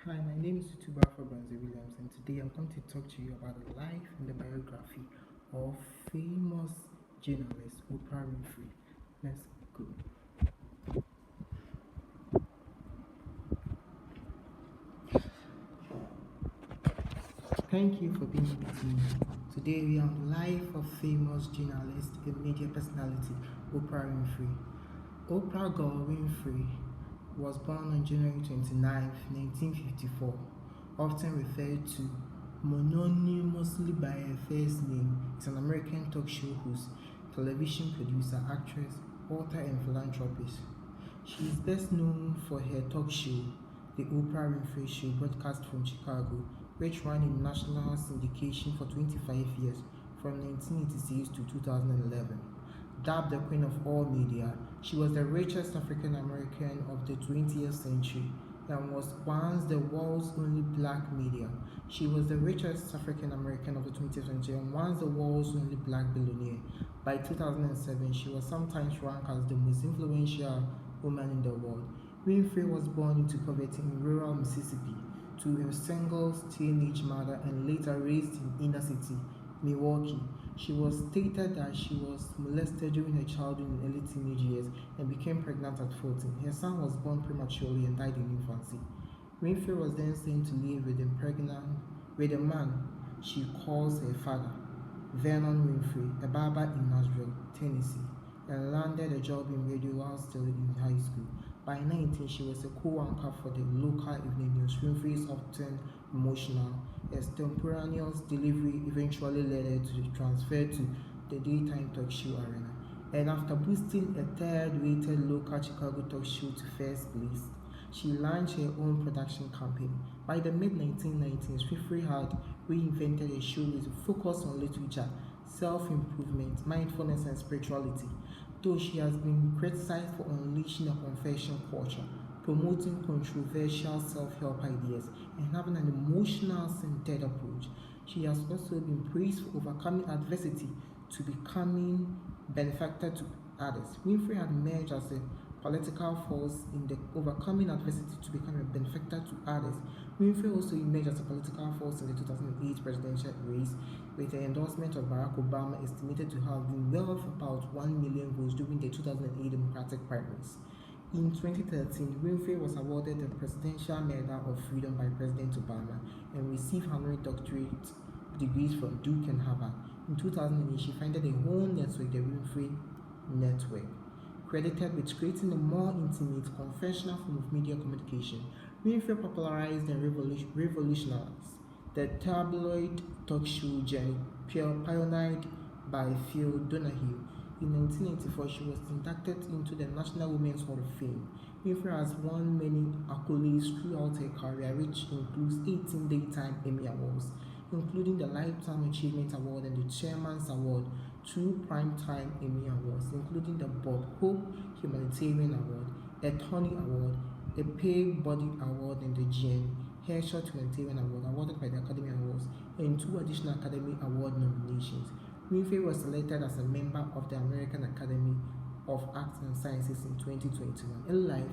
Hi, my name is TUTU BAFFOUR BROWNSY, and today I'm going to talk to you about the life and the biography of famous journalist OPRAH WINFREY. Let's go. Thank you for being with me. Today we have the life of famous journalist and media personality OPRAH WINFREY. OPRAH Winfrey was born on January 29, 1954, often referred to mononymously by her first name. Is an American talk show host, television producer, actress, author, and philanthropist. She is best known for her talk show, The Oprah Winfrey Show, broadcast from Chicago, which ran in national syndication for 25 years, from 1986 to 2011. Dubbed the Queen of All Media, she was the richest African American of the 20th century and was once the world's only black medium. She was the richest African American of the 20th century and once the world's only black billionaire. By 2007, she was sometimes ranked as the most influential woman in the world. Winfrey was born into poverty in rural Mississippi to a single teenage mother and later raised in inner city Milwaukee. She was stated that she was molested during her childhood and early teenage years and became pregnant at 14. Her son was born prematurely and died in infancy. Winfrey was then sent to live with a man she calls her father, Vernon Winfrey, a barber in Nashville, Tennessee, and landed a job in radio while still in high school. By 19, she was a co-anchor for the local evening news. Winfrey's often emotional, extemporaneous delivery eventually led her to transfer to the daytime talk show arena. And after boosting a third-rated local Chicago talk show to first place, she launched her own production company. By the mid-1990s, Winfrey had reinvented a show with a focus on literature, self-improvement, mindfulness, and spirituality. Though she has been criticized for unleashing a confession culture, promoting controversial self-help ideas, and having an emotional-centered approach, she has also been praised for overcoming adversity to becoming benefactor to others. Winfrey had emerged as a political force in the overcoming adversity to become a benefactor to others. Winfrey also emerged as a political force in the 2008 presidential race, with the endorsement of Barack Obama estimated to have been worth about 1 million votes during the 2008 Democratic primaries. In 2013, Winfrey was awarded the Presidential Medal of Freedom by President Obama and received honorary doctorate degrees from Duke and Harvard. In 2008, she founded a whole network, the Winfrey Network, credited with creating a more intimate, confessional form of media communication. Winfrey popularized and revolutionized the tabloid talk show genre pioneered by Phil Donahue. In 1994, she was inducted into the National Women's Hall of Fame. Winfrey has won many accolades throughout her career, which includes 18 Daytime Emmy Awards, including the Lifetime Achievement Award and the Chairman's Award, 2 Primetime Emmy Awards, including the Bob Hope Humanitarian Award, a Tony Award, a Peabody Award, and the Jean Hersholt Humanitarian Award awarded by the Academy Awards, and 2 additional Academy Award nominations. Winfrey was selected as a member of the American Academy of Arts and Sciences in 2021. In life,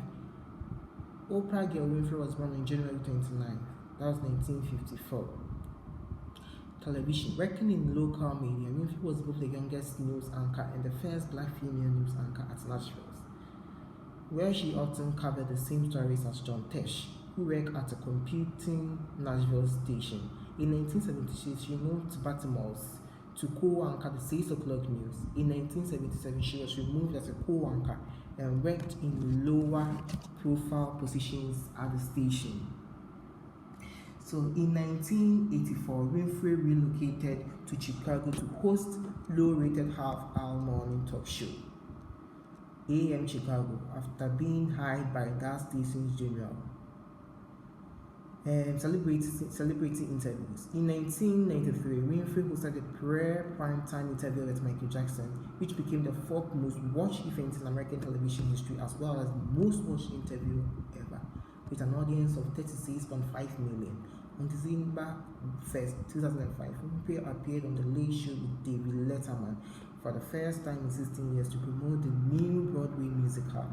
Oprah Winfrey was born on January 29, that was 1954. Television. Working in local media, Winfrey was both the youngest news anchor and the first black female news anchor at Nashville, where she often covered the same stories as John Tesh, who worked at a competing Nashville station. In 1976, she moved to Baltimore to co-anchor the 6 o'clock news. In 1977, she was removed as a co-anchor and worked in lower profile positions at the station. So in 1984, Winfrey relocated to Chicago to host low-rated half-hour morning talk show, AM Chicago, after being hired by that station's general and celebrity interviews. In 1993, Winfrey hosted a primetime interview with Michael Jackson, which became the 4th most watched event in American television history, as well as the most watched interview ever, with an audience of 36.5 million. On December 1st, 2005, Winfrey appeared on The Late Show with David Letterman for the first time in 16 years to promote the new Broadway musical,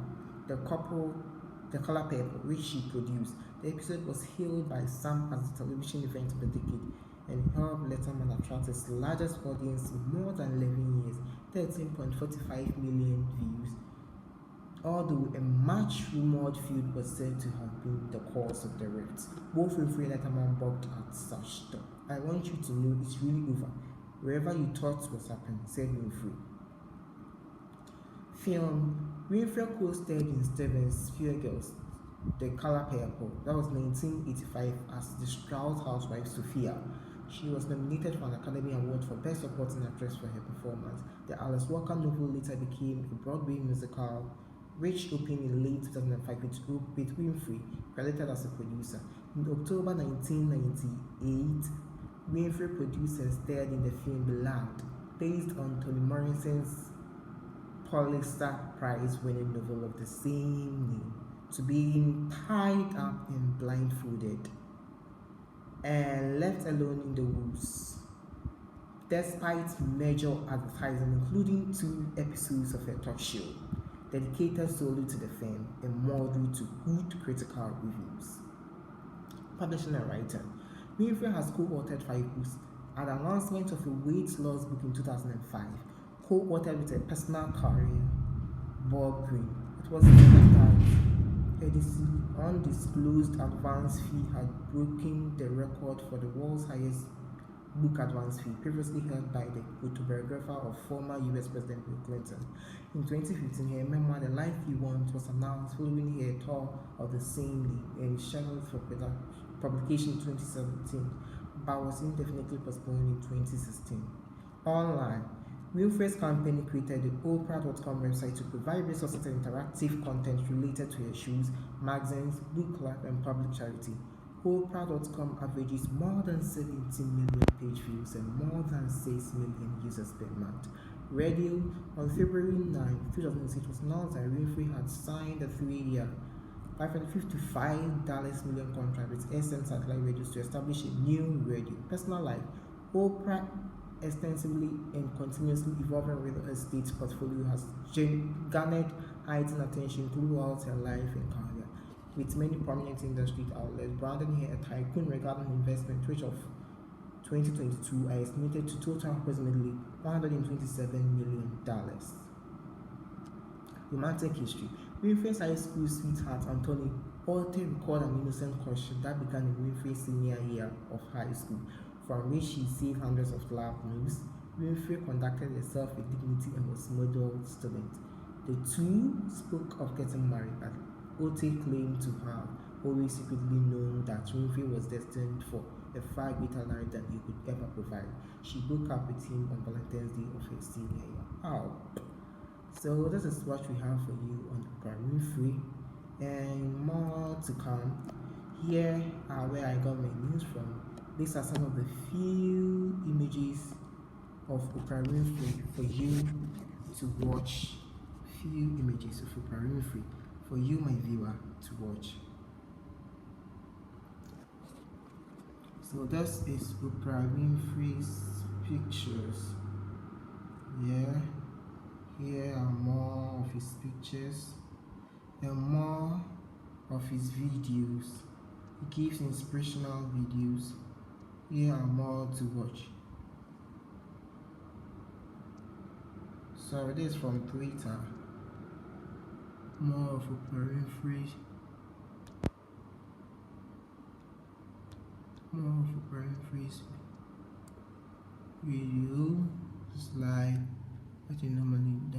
The Color Purple, which she produced. The episode was hailed by some as the television event of the decade and helped Letterman attract its largest audience in more than 11 years, 13.45 million views. Although a much-rumored feud was said to have been the cause of the rift, both Winfrey and Letterman balked at such talk. "I want you to know it's really over. Wherever you thought was happening," said Winfrey. Film. Winfrey co-starred in Steven Spielberg's The Color Purple, that was 1985, as the Stroud housewife Sophia. She was nominated for an Academy Award for Best Supporting Actress for her performance. The Alice Walker novel later became a Broadway musical, which opened in late 2005 with Winfrey credited as a producer. In October 1998, Winfrey produced and starred in the film Beloved, based on Toni Morrison's Pulitzer Prize-winning novel of the same name. To being tied up and blindfolded and left alone in the woods, despite major advertising, including 2 episodes of a talk show dedicated solely to the film and more due to good critical reviews. Publishing and writer. Winfrey has co-authored 5 books. At the announcement of a weight loss book in 2005, co-authored with a personal career, Bob Green. It was stated that his undisclosed advance fee had broken the record for the world's highest book advance fee, previously held by the autobiographer of former US President Bill Clinton. In 2015, her memoir, The Life We Want, was announced following her tour of the same name and scheduled for publication in 2017, but was indefinitely postponed in 2016. Online. Winfrey's company created the OPRAH.com website to provide resources and interactive content related to her shows, magazines, book club, and public charity. OPRAH.com averages more than 70 million page views and more than 6 million users per month. Radio. On February 9, 2006, was announced that Winfrey had signed a 3-year, $555 million contract with SM Satellite Radios to establish a new radio. Personal life. Oprah extensively and continuously evolving real estate portfolio has garnered heightened attention throughout her life in Canada, with many prominent industry outlets branding her a tycoon regarding investment, which of 2022 are estimated to total approximately $127 million. Romantic history. Winfrey's high school sweetheart Anthony Orte recalled an innocent courtship that began in Winfrey's senior year of high school, from which she saved hundreds of love notes. Winfrey conducted herself with dignity and was a model student. The two spoke of getting married, but Orte claimed to have always secretly known that Winfrey was destined for a far greater life than he could ever provide. She broke up with him on Valentine's Day of her senior year. So this is what we have for you on Oprah Winfrey, and more to come. Here are where I got my news from. These are some of the few images of Oprah Winfrey for you to watch. Few images of Oprah Winfrey for you, my viewer, to watch. So this is Oprah Winfrey's pictures. Here are more of his pictures and more of his videos. He gives inspirational videos. Here are more to watch. So this is from Twitter. More of Oprah Winfrey. More of Oprah Winfrey's video. It's like what you normally do.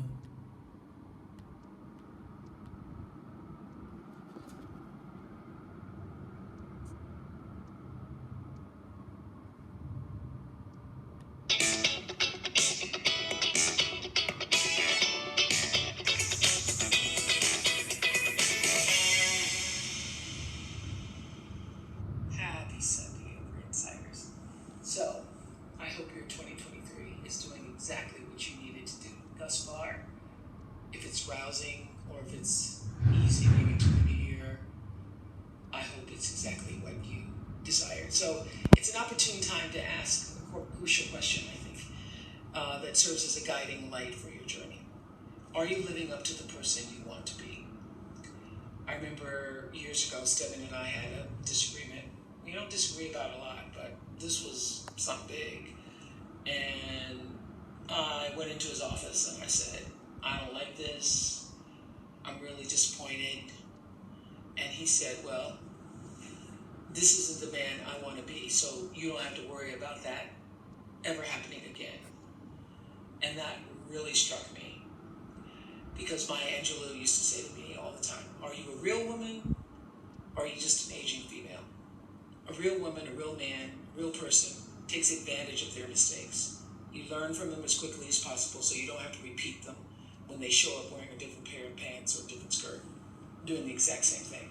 Happy Sunday, Over Insiders. So, I hope your 2023 is doing exactly what you needed to do thus far. If it's rousing or if it's easing you into the new year, I hope it's exactly what you desired. So, it's an opportune time to ask a crucial question, I think, that serves as a guiding light for your journey. Are you living up to the person you want to be? I remember years ago, Stedman and I had a disagreement. We don't disagree about a lot, but this was something big. And I went into his office and I said, I don't like this. I'm really disappointed. And he said, well, this isn't the man I want to be, so you don't have to worry about that ever happening again. And that really struck me, because Maya Angelou used to say to me all the time, are you a real woman, or are you just an aging female? A real woman, a real man, a real person takes advantage of their mistakes. You learn from them as quickly as possible so you don't have to repeat them when they show up wearing a different pair of pants or a different skirt, doing the exact same thing.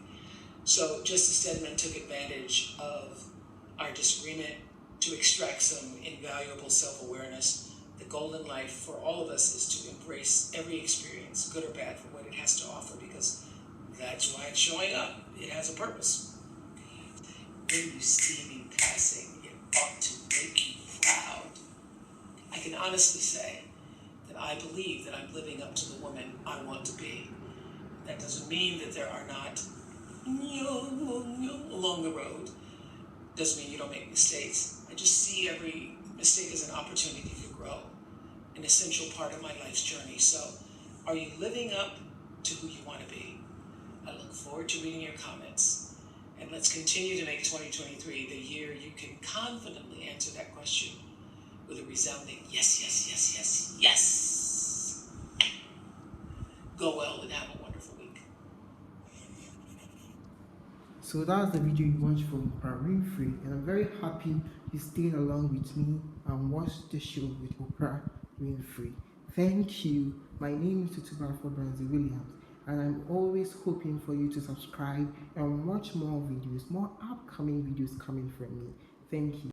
So Justice Stedman took advantage of our disagreement to extract some invaluable self-awareness. The goal in life for all of us is to embrace every experience, good or bad, for what it has to offer, because that's why it's showing up. It has a purpose. When you see me passing, it ought to make you proud. I can honestly say that I believe that I'm living up to the woman I want to be. That doesn't mean that there are not along the road. Doesn't mean you don't make mistakes. I just see every mistake as an opportunity to grow, an essential part of my life's journey. So, are you living up to who you want to be? I look forward to reading your comments. And let's continue to make 2023 the year you can confidently answer that question with a resounding yes, yes, yes, yes, yes. Go well and have a wonderful week. So that's the video you watched from Oprah Winfrey, and I'm very happy you stayed along with me and watched the show with Oprah Winfrey. Thank you. My name is TUTU BAFFOUR BROWNSY, and I'm always hoping for you to subscribe and watch more videos, more upcoming videos coming from me. Thank you.